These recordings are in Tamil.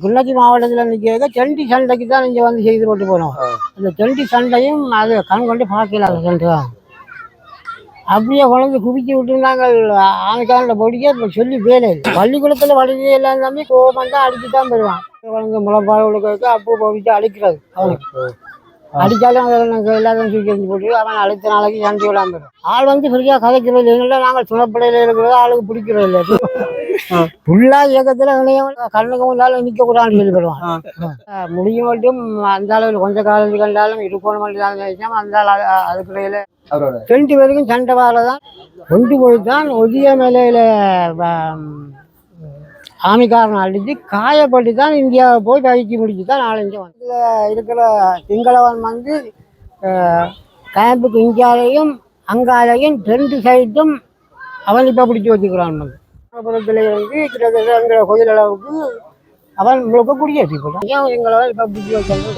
கிள்ளச்சி மாவட்டத்தில் நிற்க செண்டி சண்டைக்கு தான் இங்கே வந்து செய்து போட்டு போனோம். அந்த செண்டி சண்டையும் அது கண் கொண்டு பார்க்கல. அந்த சண்டை தான் அப்படியே குழந்தை குவிச்சு விட்டு நாங்கள் ஆமைக்கான பொடிக்க இப்போ சொல்லி வேலை பள்ளிக்கூடத்தில் வடிவே எல்லாம் தம்பி கோபம் தான் அடிச்சு தான் போயிடுவான். குழந்தை முளைப்பாடு கொடுக்க அப்போ போவிச்சு அடிக்கிறது. அவனுக்கு அடித்தாலும் நாங்கள் எல்லாரும் தூக்கி எறிஞ்சு போட்டு அவன் அடுத்த நாளைக்கு சண்டை விடாம போயிடும். ஆள் வந்து ஃப்ரீயாக கதைக்கிறது இல்லை. நாங்கள் சுனப்படையில் இருக்கிறது ஆளுக்கு பிடிக்கிறது இல்லை. ஃபுல்லாக இயக்கத்தில் கண்ணுக்கு முன்னாலும் நிற்கக்கூடாதுன்னு சொல்லிவிடுவான். முடியும் மட்டும் அந்த அளவில் கொஞ்சம் காலத்துக்கு கண்டாலும் இருக்கணும் மட்டும் நினைச்சோம். அந்த அதுக்குள்ள 2 பேருக்கும் சண்டை வாழ தான் கொண்டு போய் தான் ஒதிய மேலையில் ஆமிக்காரன் அடித்து காயப்பட்டு தான் இந்தியாவை போய் பயிற்சி முடிச்சு தான் 4-5 இதில் இருக்கிற சிங்களவன் வந்து கேம்புக்கு இந்தியாலையும் அங்காலையும் 2 சைட்டும் அவன் இப்போ பிடிச்சி வச்சுக்கிறான். புறத்தில் இருந்து கிட்டத்தட்ட எங்களை கோயில் அளவுக்கு அவன் முழுக்க குடியேற்றி போட்டான். எங்களை இப்போ பிடிச்சி வச்சாங்க.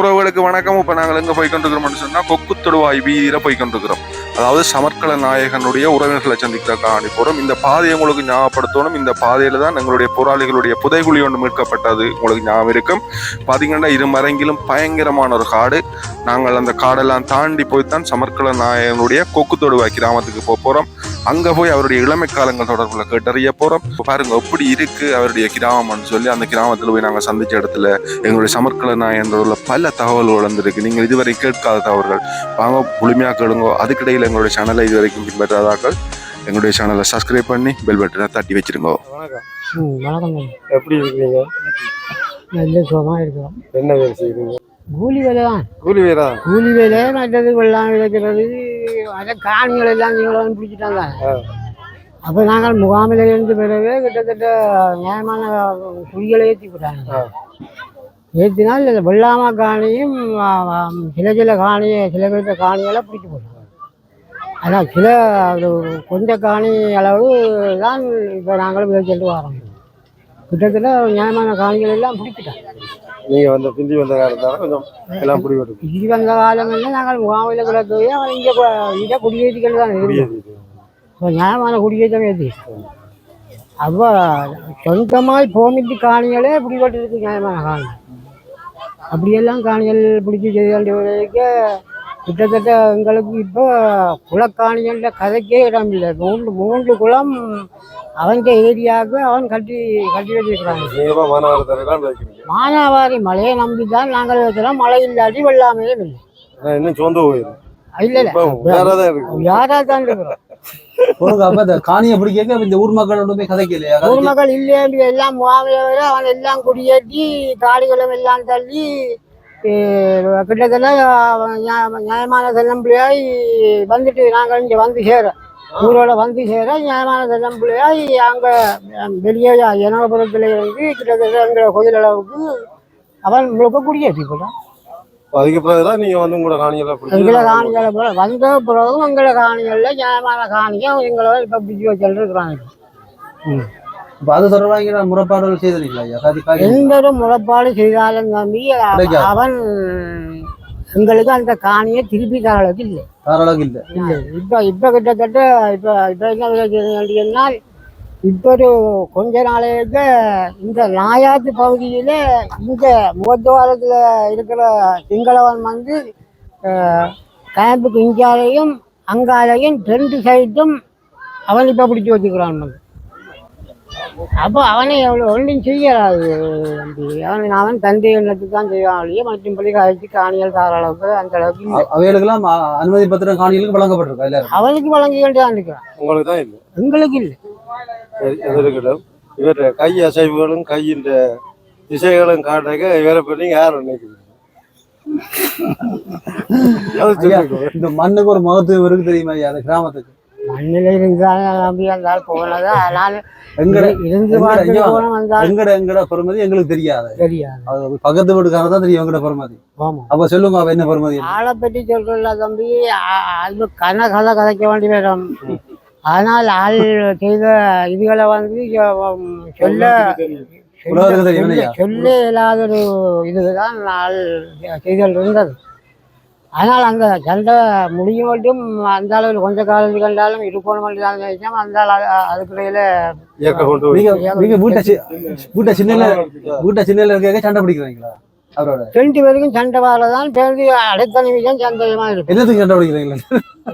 உறவுகளுக்கு வணக்கம். இப்போ நாங்கள் எங்கே போய்கொண்டிருக்கிறோம்னு சொன்னால் கொக்கு தொடுவாய் வீதியில் போய்கொண்டிருக்கிறோம். அதாவது சமர்கல நாயகனுடைய உறவினர்களை சந்திக்கிறதுக்காக போகிறோம். இந்த பாதையை உங்களுக்கு ஞாபகப்படுத்தணும். இந்த பாதையில் தான் எங்களுடைய போராளிகளுடைய புதைகுழி ஒன்று மீட்கப்பட்டது உங்களுக்கு ஞாபகம் இருக்கும். பார்த்தீங்கன்னா இருமரங்கிலும் பயங்கரமான ஒரு காடு. நாங்கள் அந்த காடெல்லாம் தாண்டி போய்த்தான் சமர்கல நாயகனுடைய கொக்கு தொடுவாய் கிராமத்துக்கு போகிறோம். அங்கே போய் அவருடைய இளமை காலங்கள் தொடர்பில் கேட்டறிய போகிறோம். பாருங்க எப்படி இருக்கு அவருடைய கிராமம்னு சொல்லி அந்த கிராமத்தில் போய் நாங்கள் சந்திச்ச இடத்துல எங்களுடைய சமர்கல நாயகனோட பல தகவல்கள் வளர்ந்துருக்கு. நீங்கள் இதுவரை கேட்காத தகவல்கள் வாங்க முழுமையாக கேளுங்க. அதுக்கிடையில் எங்களுடைய சேனலை இதுவரைக்கும் பின்பற்றாதாக்கள் எங்களுடைய சேனலை சப்ஸ்கிரைப் பண்ணி பெல் பட்டனை தட்டி வச்சிருங்க. வணக்கம். எப்படி இருக்கீங்க? நல்ல சுகமாக இருக்கிறோம். என்ன வேலை செய்கிறீங்க? கூலி வேலை தான். கூலி வேலை? கூலி வேலை மற்றது வெள்ளம் விளைக்கிறது அதை காணிகள் எல்லாம் நீங்களும் பிடிச்சிட்டாங்க. அப்போ நாங்கள் முகாமில் இருந்து பிறகு கிட்டத்தட்ட நியாயமான குடிகளை ஏற்றி போட்டாங்க. ஏற்றினால் இந்த வெள்ளாமா காணியும் சில காணியை சில பேர்த்த காணியெல்லாம் பிடிச்சி போட்டாங்க. அதான் சில கொஞ்சம் காணி அளவு தான் இப்போ நாங்களும் விளைச்சல் வரோம். கிட்டத்தட்ட நியாயமான காணிகள் எல்லாம் பிடிச்சிட்டாங்க. நீங்கள் வந்து பிந்தி வந்த காலத்தால் கொஞ்சம் எல்லாம் பிடிக்கும். பிந்தி வந்த காலங்களில் நாங்கள் முகாமில் கிடக்கு அவன் இங்கே குடியேற்றிகள் தான் இருக்குது. இப்போ நியாயமான குடியேற்றம் ஏற்றி அப்போ சொந்தமாய் போமிட்டு காணிகளே பிடிபட்டு இருக்கு. நியாயமான காணி அப்படியெல்லாம் காணிகள் பிடிச்சி செய்ய வேண்டிய வரைக்கு கிட்டத்தட்ட எங்களுக்கு இப்போ குளக்காணிகளில் கதைக்கே இடம் இல்லை. 3 குளம் அவன் ஏரியாவுக்கு அவன் கட்டி வச்சிருக்கிறாங்க. மானாவாரி மழையை நம்பி தான் நாங்கள் வைக்கிறோம். மழை இல்லாட்டி வெள்ளாமே இல்லை. இன்னும் சொந்த போயிடும் இல்லை யாராக தான் இருக்கிறோம். காணியை பிடிக்க இந்த ஊர் மக்களோட கதைக்கலையா? ஊர் மக்கள் இல்லையா எல்லாம் முகாமையை அவன் எல்லாம் குடியேற்றி காடுகளும் எல்லாம் தள்ளி கிட்டத்தட்ட நியாயமான செல்லம்பிள்ளையாய் வந்துட்டு நாங்கள் இங்கே வந்து சேர ஊரோட வந்து சேர நியாயமான செல்லம்பிள்ளையாய் அங்கே வெளியே ஜனகபுரத்தில் இருந்து கிட்டத்தட்ட எங்களை கோயில் அளவுக்கு அவன் முழுக்க குடியேற்றி போட்டான். அதுக்கு பிறகுதான் நீங்கள் வந்து உங்களோட காணிகளை எங்களை காணிகளை போல வந்த பிறகும் எங்களை காணிகளில் நியாயமான காணியும் எங்களை இப்போ பிடிச்சி வச்சுருக்குறாங்க. அது தொடர்பாக முறைப்பாடுகள் செய்திருக்கீங்களா? எந்த ஒரு முறைப்பாடு செய்தாலும் தம்பி அவன் எங்களுக்கு அந்த காணியை திருப்பி தர அளவுக்கு இல்லை. இல்லை இப்போ கிட்டத்தட்ட இப்போ என்ன வேண்டியதுன்னா இப்போ ஒரு கொஞ்ச நாளைக்கு இந்த நாயாத்து பகுதியில் இந்த முகத்துவாரத்தில் இருக்கிற சிங்களவன் வந்து கேம்புக்கு இங்காலையும் அங்காலையும் 2 சைட்டும் அவன் இப்போ பிடிச்சி வச்சுக்கிறான். அப்போ அவனை ஒன்றும் செய்யறாது தம்பி. அவன் தந்தை எண்ணத்துக்கு தான் செய்வான் வழியே மற்றும்படி கழிச்சு காணிகள் தார அளவுக்கு அந்த அளவுக்கு அவைகளுக்கெல்லாம் அனுமதி பத்திரம் காணிகளுக்கு வழங்கப்பட்டிருக்கா? அவனுக்கு வழங்கி வேண்டியதான் இருக்கிறான். உங்களுக்கு தான் இல்லை, எங்களுக்கு இல்லை. இருக்கட்டும். இவற்றை கை அசைவுகளும் கையின் திசைகளும் காட்டுறக்க இவரை பண்ணி யாரும் நினைக்கிறீங்க? இந்த மண்ணுக்கு ஒரு மகத்துவம் இருக்கு தெரியுமா அந்த கிராமத்துக்கு? மண்ணில் இருந்தாலும் நம்பி வந்தாலும் போனதா எங்கட பெருமதி எங்களுக்கு தெரியாது. பக்கத்து வீட்டுக்காரர் தான் தெரியும் எங்கட பெருமதி. அப்ப சொல்லுங்க அவ என்ன பெருமதி? ஆளை பற்றி சொல்றல தம்பி, அது கதை கதைக்க வேண்டிய வேணும். ஆனால் ஆள் செய்த இதுகளை வந்து சொல்ல இல்லாத ஒரு இதுதான் ஆள் செய்தல் இருந்தது. அதனால் அந்த சண்டை முடியும் மட்டும் அந்த அளவில் கொஞ்ச காலத்துக்கு கண்டாலும் இருக்கணும் மட்டும் நினைச்சோம். அந்த அதுக்குள்ளையில நீங்க வீட்டை சின்ன இருக்க சண்டை பிடிக்கிறீங்களா? அவரோட 2 பேருக்கும் சண்டை வரதான் பேருந்து அடுத்த நிமிஷம் சந்தோஷமா இருக்கும். எல்லாத்துக்கும் சண்டை பிடிக்கிறீங்களா?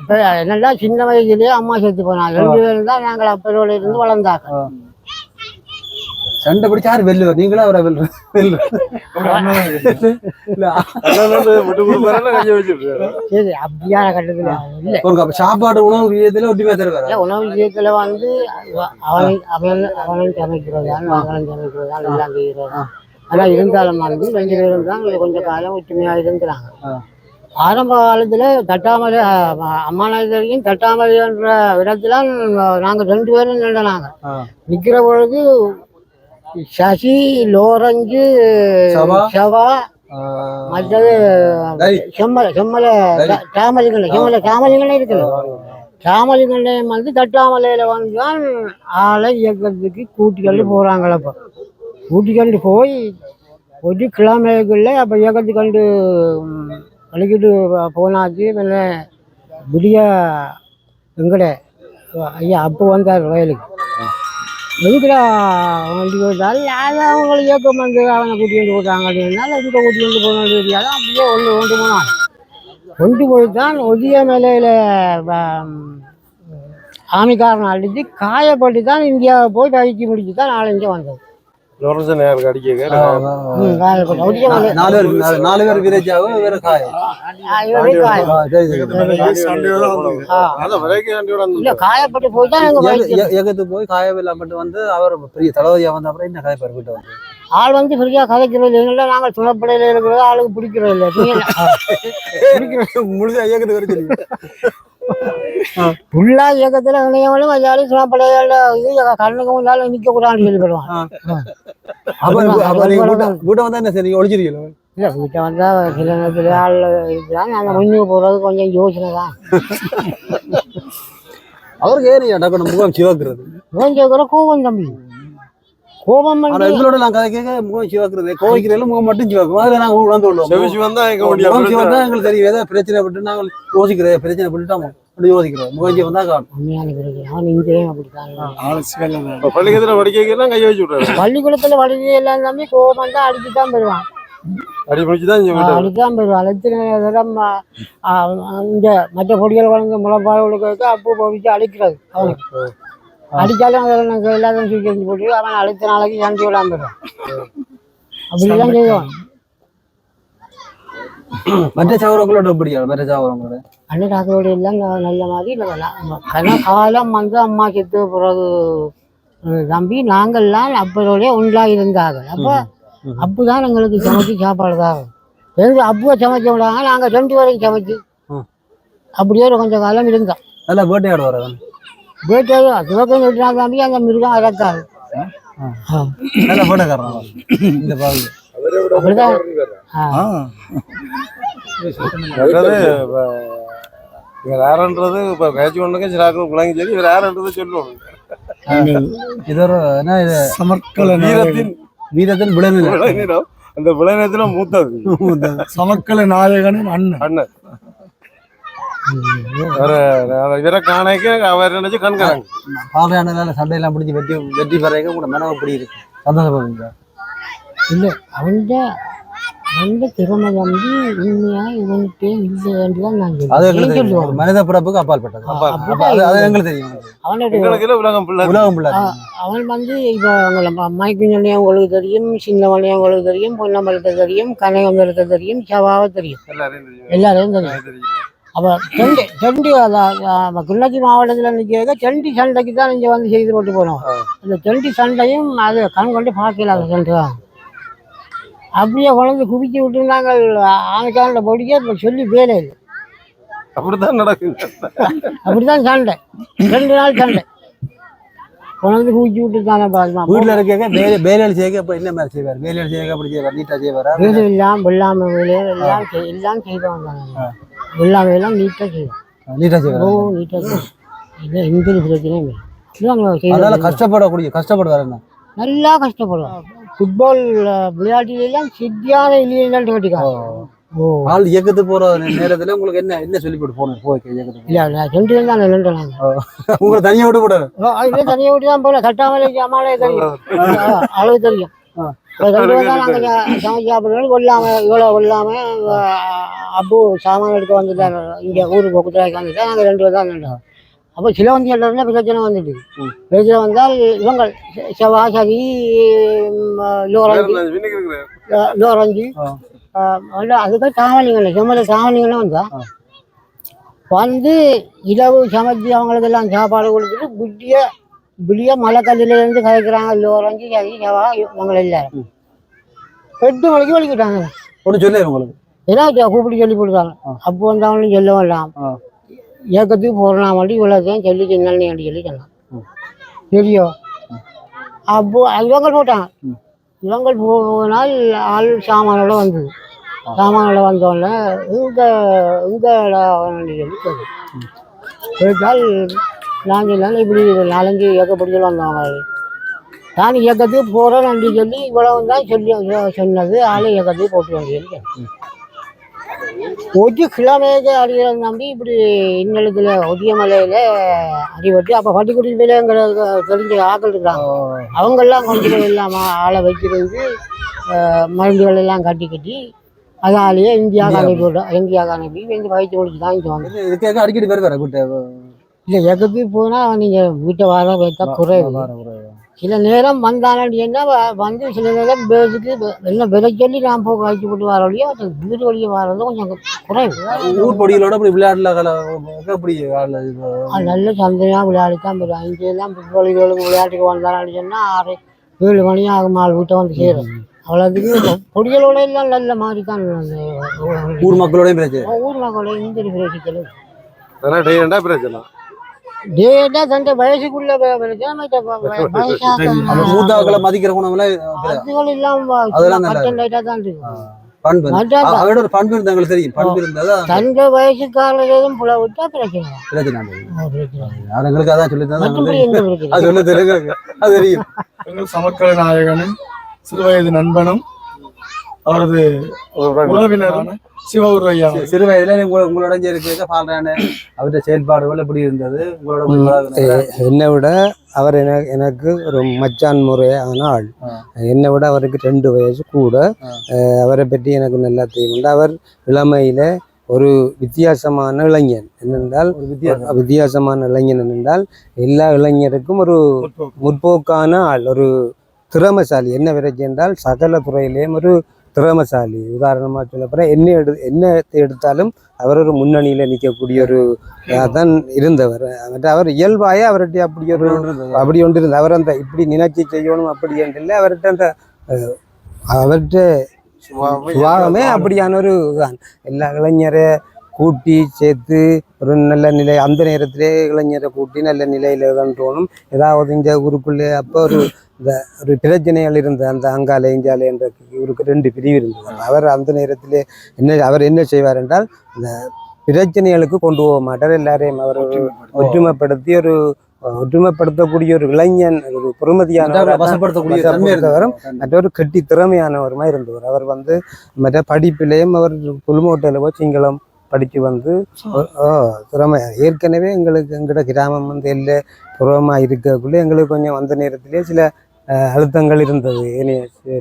இப்போ என்னடா சின்ன வயசுலேயே அம்மா செத்து போனாங்க. 2 பேரும் தான் நாங்கள் அப்பரோட இருந்து வளர்ந்தாங்க. சண்டை பிடிச்சா யாரு வெல்லுவார்? நீங்களா அவரை வெல்லுவார்? சரி, அப்படியான கட்டத்தில் இல்லை. சாப்பாடு உணவு விஷயத்துல ஒற்றுமையா தருவார். உணவு விஷயத்துல வந்து அவனும் சமைக்கிறதா நாங்களும் சமைக்கிறதா எல்லாம் செய்கிறதா. ஆனால் இருந்தாலும் வந்து 2 பேரும் தான் கொஞ்சம் காலம் ஒற்றுமையாக இருக்கிறாங்க. ஆரம்ப காலத்தில் தட்டாமலை அம்மா நாயகரையும் தட்டாமலை என்ற இடத்துல நாங்கள் 2 பேரும் நின்றாங்க. நிற்கிற பொழுது சசி, லோரஞ்சு, சவா, மற்றது செம்மலை தாமலிங்கண்ணை இருக்குது. தாமலிங்கண்ணையும் வந்து தட்டாமலையில் வந்து தான் ஆளை இயக்கத்துக்கு கூட்டிக்கொண்டு போகிறாங்களப்போ. கூட்டிக்கொண்டு போய் ஒரு கிழமைக்குள்ளே அப்போ இயக்கத்துக்கண்டு கழிக்கிட்டு போனாச்சு. பின்ன விடிய எங்கட ஐயா அப்போ வந்தார் வயலுக்கு. எங்கடா வண்டி போட்டால் அதை அவங்களை இயக்கம் வந்து அவனை கூட்டிகிட்டு போட்டாங்க. அப்படின்னால எங்கே கூட்டிகிட்டு போகணும் தெரியாது. அப்படியே கொண்டு போனான். கொண்டு போய்தான் ஒதிய மேலையில் ஆமிக்காரன் அடித்து காயப்பட்டு தான் இந்தியாவை போய் பயிற்சி முடிச்சு தான் 4 வந்தது. காயப்பட்டு போய் காயவில்லாமட்டு வந்து அவர் பெரிய தளபதியா வந்த அப்புறம் என்ன கதை பெருக்கிட்டு வந்து ஆள் வந்து பெரியா கதைக்கிறது இல்லை. நாங்கள் துணப்படையில இருக்கிறது ஆளுக்கு பிடிக்கிறது இல்லை. முழுசா இயக்கத்துக்கு வர சொல்லி ஃபுல்லா இயக்கத்துல இணையவளும் ஐயாலும் துணப்படையில இது கண்ணுக்கு முன்னால நிக்க கூடாதுன்னு சொல்லிவிடுவான். வீட்டை வந்தா என்ன சரி ஒழிச்சிருக்கீங்க? இல்லை, வீட்டை வந்தா சில நேரத்தில் ஆள் இருக்கிறாங்க. நாங்கள் முன்னுக்கு போறது கொஞ்சம் யோசனை தான். அவருக்கு ஏன் டக்குனு முகம் சிவக்கிறது? முகம் சிவக்கிற கோபம் தம்பி. கோபம் எங்களோட நான் கதை கேட்க முகம் சிவக்கிறது கோவிக்கிறதுல முகம் மட்டும் சிவக்கும். அதில் நாங்கள் உணர்ந்து கொள்வோம். எங்களுக்கு தெரியும் ஏதாவது பிரச்சனை பட்டு நாங்கள் யோசிக்கிறேன். பிரச்சனை பண்ணிட்டோம் யோசிக்கிறோம். முகம் சிவம் தான் காணும். உண்மையான பிரச்சனை. அவன் இங்கேயும் அப்படித்தான். பள்ளிக்கூடத்துல படிக்கலாம் கையை வச்சு விட்றாரு. பள்ளிக்கூடத்துல படிக்க எல்லாம் தம்பி கோபம் தான் அடிச்சுதான் பெறுவான். அடிச்சுதான் பெறுவான். எத்தனை தரம் இந்த மற்ற பொடிகள் வளர்ந்து முளைப்பாடுகளுக்கு அப்பு போட்டு அடிக்கிறது. அவனுக்கு அடித்தாலும் அதை எல்லாத்தையும் தூக்கி எறிஞ்சு போட்டு அவன் அடுத்த நாளைக்கு சண்டை விடாம போயிடுவான். அப்படிதான் செய்வான். மற்ற சவரங்களோட பிடிக்கும். மற்ற சவரங்களோட அண்ணன் டாக்டரோட எல்லாம் நல்ல மாதிரி இல்லை. காலம் வந்து அம்மா செத்து பிறகு தம்பி நாங்கள்லாம் அப்பரோட ஒன்றாக இருந்தாங்க. அப்போ அப்புதான் எங்களுக்கு சமைச்சு சாப்பாடு தான். எங்களுக்கு அப்புவை சமைச்ச விடாங்க. நாங்கள் 2 பேரையும் சமைச்சு அப்படியே கொஞ்சம் காலம் இருந்தோம். நல்லா வேட்டையாடு வர வேட்டையாடு சிவக்கம் வெட்டினா தம்பி அந்த மிருகம் இறக்காது. அப்படிதான் யாருன்றது இப்போ பேச்சு ஒன்றுங்க சிலாக்கள் பிள்ளைங்க சரி இவர் யாருன்றது சொல்லுவோம். இது ஒரு என்ன இது சமர்க்கல வீரத்தின் விளைநிலம். அந்த விளைநிலத்துல மூத்தது சமர்க்கல நாயகனின் அண்ணன். இவரை காணைக்கு அவர் நினைச்சு கண்காணாங்க. பாவையான சண்டையெல்லாம் பிடிச்சி வெற்றி பெறக்க கூட மனவை அப்படி இருக்கு. சந்தோஷப்படுங்க இல்லை அந்த திறமை வந்து உண்மையா இவன்கிட்டே இல்லை என்றுதான் நாங்கள் சொல்லுவோம். மனித பிறப்புக்கு அப்பால் பட்டது. எங்களுக்கு தெரியும். அவனுடைய உலகம் அவன் வந்து இப்போ அம்மாய்க்கு சொன்ன உங்களுக்கு தெரியும், சின்னவனையும் உங்களுக்கு தெரியும், பொன்னம்பலத்தை தெரியும், கனைவந்தலத்தை தெரியும், செவாவை தெரியும், எல்லாரையும் தெரியும். அப்போ செண்டி கிள்ளச்சி மாவட்டத்தில் நிற்க செண்டி சண்டைக்கு தான் இங்கே வந்து செய்து போட்டு போனோம். அந்த செண்டி சண்டையும் அது கண் கொண்டு பார்க்கல. அந்த சண்டை அப்படியே குழந்தை குவிச்சு விட்டு நாங்கள் ஆமைக்கான பொடிக்க இப்போ சொல்லி வேலை இல்லை. அப்படித்தான் நடக்குது. அப்படித்தான் சண்டை 2 நாள் சண்டை குழந்தை குவிச்சு விட்டு தானே பார்க்கலாம். வீட்டில் இருக்க வேலையில் செய்ய இப்போ என்ன மாதிரி செய்வார்? வேலையில் செய்ய அப்படி செய்வார், நீட்டாக செய்வார். வேலை இல்லாமல் வெள்ளாமை வேலையில் எல்லாம் செய்வாங்க. வெள்ளாமை எல்லாம் நீட்டாக செய்வோம். நீட்டாக செய்வார். நீட்டாக செய்வோம். இல்லை எந்த பிரச்சனையும் அதனால கஷ்டப்படுவார். என்ன நல்லா கஷ்டப்படுவார். ஃபுட்பால் விளையாட்டிலெல்லாம் சரியான இல்லைன்னு கட்டிக்காங்க. ஓ ஆள் இயக்கத்து போற நேரத்துல உங்களுக்கு என்ன சொல்லி போட்டு போகணும் இயக்கத்துக்கு இல்லை நான் ரெண்டு தான் நின்று நாங்கள் உங்களை தனியா விட்டு போடாது இல்லை தனியாக விட்டு தான் போகல கட்டாமலே அம்மாலே தெரியும் அளவு தெரியும் ரெண்டு தான் நாங்கள் சமைச்சு சாப்பிடுவோம் கொல்லாமல் இவ்வளோ கொல்லாமல் அப்பு சாமான் எடுக்க வந்துட்டார் இங்கே ஊருக்கு பக்கத்தில் வந்துட்டா நாங்கள் ரெண்டு பேர் தான் நின்றோம் அப்போ சிலவந்தியிலிருந்து பிரச்சனை வந்துட்டு பிரச்சனை வந்தால் இவங்க செவ்வாசதி லோரஞ்சி அதுக்கு தாவணிகள் செம்மல தாவணிகள்லாம் வந்தா வந்து இரவு சமைச்சு அவங்களுக்கெல்லாம் சாப்பாடு கொடுத்துட்டு விடிய மலைக்கல்லிலேருந்து கதைக்கிறாங்க லோரஞ்சி சதி செவ்வா இவங்க எல்லாரும் 8 மணிக்கு வலிக்கிட்டாங்க ஒன்றும் சொல்லு உங்களுக்கு ஏன்னா கூப்பிட்டு சொல்லி கொடுத்தாங்க அப்போ வந்து அவங்களும் சொல்லவும் இல்லாம் இயக்கத்துக்கு போடலாம் மட்டும் இவ்வளோதான் சொல்லி சின்னி சொல்லி சொன்னான் தெரியும் அப்போ இவங்க போட்டாங்க இவங்க போனால் ஆள் சாமானோட வந்தது சாமானோட வந்தோடனே இங்கே சொல்லி கேட்டால் நான் சொன்னாலும் இப்படி 4-5 இயக்கப்படி வந்தவங்க நான் இயக்கத்துக்கு போகிறேன் நன்றி சொல்லி இவ்வளவு தான் சொல்லி சொன்னது ஆள் இயக்கத்துக்கு போட்டு வந்து சொல்லி ஒரு கிலோமீட்டர் அடிக்கிறத நம்பி இப்படி இன்னலத்தில் ஒட்டியமலையில் அடிபட்டு அப்போ பட்டிக்குடியில் எங்களுக்கு தெரிஞ்ச ஆக்கள் இருக்காங்க அவங்கெல்லாம் கொஞ்சம் இல்லாமல் ஆளை வச்சுருந்து மருந்துகள் எல்லாம் கட்டி அதாலேயே இந்தியாவுக்கு அனுப்பி எங்கள் வயிற்று முடிச்சு தான் இங்கே வந்து இதுக்காக அடிக்கடி பேர் வேற கூட்ட இல்லை எதுக்கு போனால் நீங்கள் வீட்டை வர வைத்தா குறைவு சில நேரம் வந்தானு என்ன வந்து சில நேரம் பேஸுக்கு என்ன விலை சொல்லி நான் போக வச்சு போட்டு வர வழியோ வீடு வழியை வர்றது கொஞ்சம் குறைவு ஊர் பொடிகளோட இப்படி விளையாடல எப்படி நல்ல சந்தையாக விளையாடித்தான் போயிடும் இங்கெல்லாம் பிற்பொழிகளுக்கு விளையாட்டுக்கு வந்தாலும் சொன்னால் 6-7 மணி ஆகும் ஆள் வீட்டை வந்து சேரும் அவ்வளோத்துக்கு பொடிகளோட எல்லாம் நல்ல மாதிரி தான் ஊர் மக்களோடையும் பிரச்சனை ஊர் மக்களோட இந்த பிரச்சனை டேட்டா தந்த வயசுக்குள்ள மூத்தாக்களை மதிக்கிற குணம்லாம் அதுகள் இல்லாம லைட்டா தான் பண்பு தெரியும் பண்பு இருந்தா தந்த வயசுக்காரரும் புல விட்டா பிரச்சனை எங்களுக்கு அதான் சொல்லி அது சொல்ல தெரியும் எங்கள் சமக்கல நாயகனும் சிறுவயது நண்பனும் அவரது உறவினரான சிவகுரையா சிறு வயதுல உங்களோட இருக்க பாடுறானே அவருடைய செயல்பாடுகள் எப்படி இருந்தது உங்களோட என்னை விட அவர் எனக்கு ஒரு மச்சான் முறையான ஆள். என்னை விட அவருக்கு 2 வயசு கூட. அவரை பற்றி எனக்கு நல்லா தெரியும். அவர் இளமையில ஒரு வித்தியாசமான இளைஞன் என்னென்றால் வித்தியாசமான இளைஞன் என்னென்றால் எல்லா இளைஞருக்கும் ஒரு முற்போக்கான ஆள், ஒரு திறமசாலி. என்ன விரைச்சி என்றால் சகல துறையிலேயும் ஒரு திறமசாலி. உதாரணமாக சொல்லப்போனால் என்ன எடுத்தாலும் அவர் ஒரு முன்னணியில் நிற்கக்கூடிய ஒரு தான் இருந்தவர். மற்ற அவர் இயல்பாயே அவர்கிட்ட அப்படி ஒன்று இருந்தது. அவர் அந்த இப்படி நினைச்சி செய்யணும் அப்படி என்று இல்லை. அவர்கிட்ட சுபாவமே அப்படியான ஒரு தான். எல்லா இளைஞரை கூட்டி சேர்த்து ஒரு நல்ல நிலை, அந்த நேரத்திலே இளைஞரை கூட்டி நல்ல நிலையில தான் தோணும். ஏதாவது இந்த ஊருக்குள்ளே அப்போ ஒரு பிரச்சனைகள் இருந்த அந்த அங்காலை இஞ்சாலை என்ற ஊருக்கு 2 பிரிவு இருந்தது. அவர் அந்த நேரத்திலே அவர் என்ன செய்வார் என்றால் இந்த பிரச்சனைகளுக்கு கொண்டு போக மாட்டார். எல்லாரையும் அவர் ஒற்றுமைப்படுத்தி ஒற்றுமைப்படுத்தக்கூடிய ஒரு இளைஞன், ஒரு பொறுமதியானவர், மற்றொரு கட்டி திறமையானவருமா இருந்தவர். அவர் மற்ற படிப்பிலேயும் அவர் புல்மோட்டையில சிங்களம் படித்து திறமை. ஏற்கனவே எங்கட கிராமம் எல்லை புறமாக இருக்கக்குள்ளே எங்களுக்கு கொஞ்சம் அந்த நேரத்திலே சில அழுத்தங்கள் இருந்தது.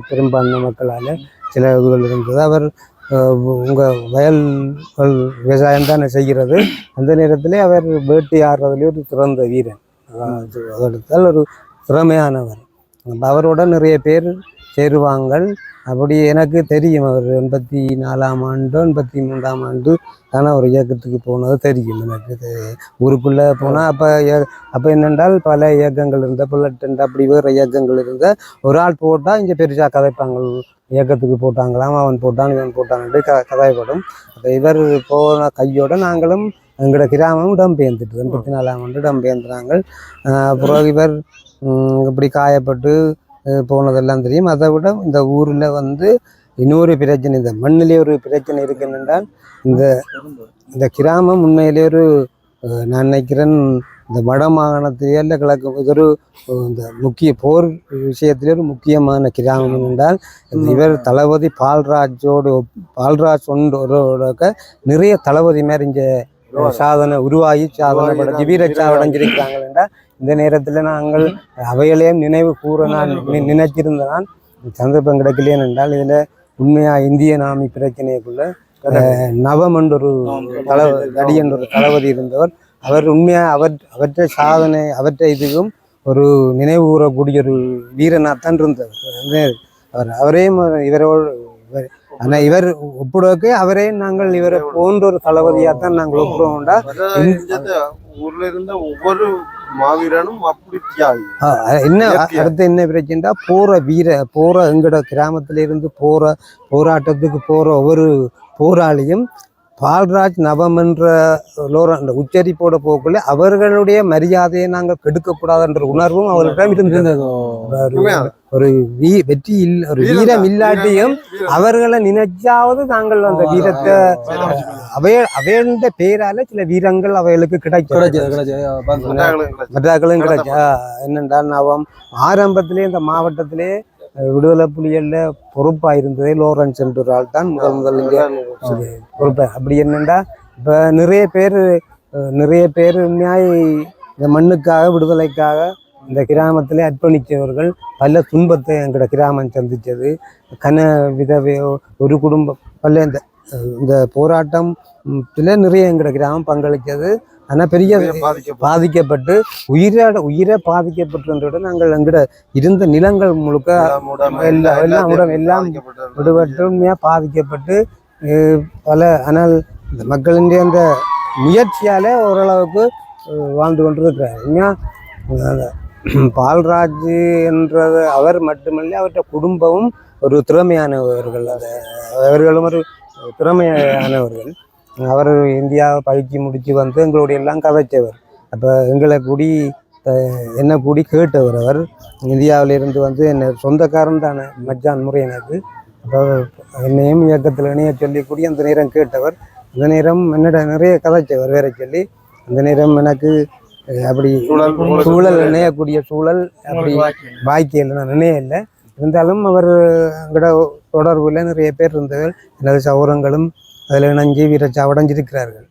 பெரும்பான்மை மக்களால் சில இதுகள் இருந்தது. அவர் உங்கள் வயல்கள் விவசாயம் தான் செய்கிறது. அந்த நேரத்திலே அவர் வேட்டையாடுறதுலேயே ஒரு சிறந்த வீரன். அதெடுத்தால் ஒரு திறமையானவர். அவரோட நிறைய பேர் சேருவாங்கள். அப்படி எனக்கு தெரியும். அவர் 84ஆம் ஆண்டு 83ஆம் ஆண்டு தானே ஒரு இயக்கத்துக்கு போனது தெரியும் எனக்கு. ஊருக்குள்ளே போனால் அப்போ என்னென்றால் பல இயக்கங்கள் இருந்த புல்லட் அப்படி வேறு இயக்கங்கள் இருந்த ஒரு ஆள் போட்டால் இங்கே பெருசாக கதைப்பாங்க. இயக்கத்துக்கு போட்டாங்களாம், அவன் போட்டான் இவன் போட்டான்ட்டு கதைப்படும். அப்போ இவர் போன கையோட நாங்களும் எங்களோட கிராமம் இடம்பெயர்ந்துட்டு 84ஆம் ஆண்டு இடம்பெயர்ந்துறாங்க. அப்புறம் இவர் இப்படி காயப்பட்டு போனதெல்லாம் தெரியும். அதை விட இந்த ஊரில் இன்னொரு பிரச்சனை, இந்த மண்ணிலே ஒரு பிரச்சனை இருக்குன்னு என்றால் இந்த கிராமம் உண்மையிலே நான் நினைக்கிறேன் இந்த வட மாகாணத்திலே இல்லை கிழக்கு இது ஒரு இந்த முக்கிய போர் விஷயத்திலே ஒரு முக்கியமான கிராமம் என்றால் இவர் தளபதி பால்ராஜ் ஒன்றோட நிறைய தளபதி மாதிரி இங்கே சாதனை உருவாகி சாதனை படைஞ்சு வீர சாவடைஞ்சிருக்கிறாங்க என்றால் இந்த நேரத்தில் நாங்கள் அவைகளையும் நினைவு கூற நான் நினைச்சிருந்த நான் சந்தர்ப்பம் கிடைக்கலையே என்றால் இதில் உண்மையாக இந்திய ஆர்மி பிரச்சனைக்குள்ள நவம் என்ற ஒரு தடி என்ற ஒரு தளபதி இருந்தவர். அவர் உண்மையாக அவற்றை சாதனை அவற்றை இதுவும் ஒரு நினைவு கூறக்கூடிய ஒரு வீரனாத்தான் இருந்தவர். அவரையும் இவரோடு ஆனால் இவர் ஒப்பிடுவதற்கு அவரே நாங்கள் இவரை போன்ற ஒரு தளபதியாகத்தான் நாங்கள் ஒப்பிடுவோம்டா. ஊர்ல இருந்த ஒவ்வொரு மாவீரனும் அப்படி என்ன அடுத்து என்ன பிரச்சனைடா போற எங்கட கிராமத்திலிருந்து போராட்டத்துக்கு போற ஒவ்வொரு போராளியும் பால்ராஜ் நவம் என்ற அந்த உச்சரிப்போட போக்குள்ள அவர்களுடைய மரியாதையை நாங்கள் கெடுக்கக்கூடாதுன்ற உணர்வும் அவர்களிடம் இருந்தது. ஒரு ஒரு வீரம் இல்லாட்டியும் அவர்களை நினைச்சாவது நாங்கள் அந்த வீரத்தை அவையோட பேரால சில வீரங்கள் அவைகளுக்கு கிடைக்கும் கிடைச்சா என்னென்றால் நவம் ஆரம்பத்திலே இந்த மாவட்டத்திலே விடுதலை புலிகள்ல பொறுப்பா இருந்ததே லோரன்ஸ் என்ற ஒரு ஆள் தான் முதல் இங்கே பொறுப்பா. அப்படி என்னண்டா இப்ப நிறைய பேர் உண்மையாய் இந்த மண்ணுக்காக விடுதலைக்காக இந்த கிராமத்திலே அர்ப்பணித்தவர்கள் பல துன்பத்தை எங்கட கிராமம் சந்தித்தது. விதவையோ ஒரு குடும்பம் பல இந்த போராட்டம் நிறைய எங்கட கிராமம் பங்களித்தது. ஆனால் பெரிய பாதிக்கப்பட்டு உயிரை பாதிக்கப்பட்டு நாங்கள் எங்கிட்ட இருந்த நிலங்கள் முழுக்க எல்லாம் விடுபட்டு உண்மையாக பாதிக்கப்பட்டு பல. ஆனால் இந்த மக்களின் அந்த முயற்சியால் ஓரளவுக்கு வாழ்ந்து கொண்டிருக்கிறார். உண்மையாக பால்ராஜ் என்றது அவர் மட்டுமல்ல அவற்றை குடும்பமும் ஒரு திறமையானவர்கள். அவர்களும் ஒரு திறமையானவர்கள். அவர் இந்தியாவை பயிற்சி முடித்து வந்து எங்களுடைய எல்லாம் கதைச்சவர். அப்போ எங்களை என்ன கூடி கேட்டவர். அவர் இந்தியாவிலிருந்து வந்து என்ன சொந்தக்காரன் தானே மச்சான் முறை எனக்கு. அப்போ என்னையும் இயக்கத்தில் இணைய சொல்லி அந்த நேரம் கேட்டவர். அந்த நேரம் என்னோட நிறைய கதைச்சவர் வேற சொல்லி. அந்த நேரம் எனக்கு அப்படி சூழல் இணையக்கூடிய சூழல் அப்படி வாய்க்கையில் நான் நினைய இல்லை. இருந்தாலும் அவர் எங்களோட தொடர்பில் நிறைய பேர் இருந்தவர். எனது சௌரங்களும் அதில் இணைஞ்சி வீரச்சாவடைஞ்சிருக்கிறார்கள்.